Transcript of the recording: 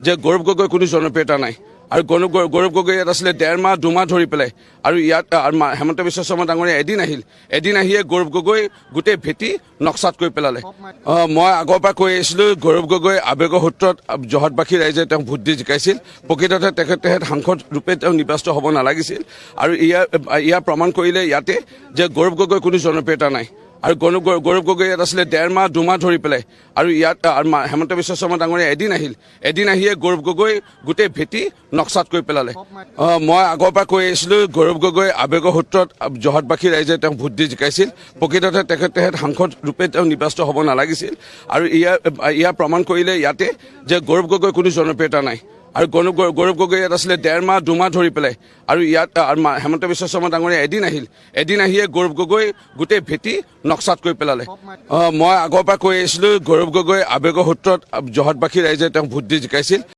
যে গৌৰৱ গগৈ কোনো জনপ্ৰিয়তা নাই আৰু গৌৰৱ গগৈ ইয়াত আছিলে 1.5 মাহ 2 মাহ ধৰি পেলাই আৰু ইয়াত হেমন্ত বিশ্ব শৰ্মা ডাঙৰীয়া এদিন আহিয়ে গৌৰৱ গগৈ গোটেই ভেটি নক্সাত কৰি পেলালে মই আগৰ পৰা কৈ আছিলোঁ গৌৰৱ গগৈ আৱেগৰ সূত্ৰত জহতবাসী ৰাইজে তেওঁক ভোট দি জিকাইছিল প্ৰকৃততে তেখেত সাংসদ ৰূপে তেওঁ নিৰ্বাচিত হ'ব নালাগিছিল আৰু ইয়াৰ প্ৰমাণ কৰিলে ইয়াতে যে গৌৰৱ গগৈ কোনো জনপ্ৰিয়তা নাই আৰু গৌৰৱ গগৈ ইয়াত আছিলে 1.5 মাহ 2 মাহ ধৰি পেলাই আৰু ইয়াত হেমন্ত বিশ্ব শৰ্মা ডাঙৰীয়া এদিন আহিয়ে গৌৰৱ গগৈ গোটেই ভেটি নক্সাত কৰি পেলালে মই আগৰ পৰা কৈ আছিলোঁ গৌৰৱ গগৈ আৱেগৰ সূত্ৰত জহতবাসী ৰাইজে তেওঁক ভোট দি জিকাইছিল প্ৰকৃততে তেখেত সাংসদ ৰূপে তেওঁ নিৰ্বাচিত হ'ব নালাগিছিল আৰু ইয়াৰ প্ৰমাণ কৰিলে ইয়াতে যে গৌৰৱ গগৈ কোনো জনপ্ৰিয়তা নাই আৰু গৌৰৱ গগৈ ইয়াত আছিলে 1.5 মাহ 2 মাহ ধৰি পেলাই আৰু ইয়াত হেমন্ত বিশ্ব শৰ্মা ডাঙৰীয়া এদিন আহিয়ে গৌৰৱ গগৈ গোটেই ভেটি নক্সাত কৰি পেলালে মই আগৰ পৰা কৈ আছিলোঁ গৌৰৱ গগৈ আৱেগৰ সূত্ৰত জহতবাসী ৰাইজে তেওঁক ভোট দি জিকাইছিল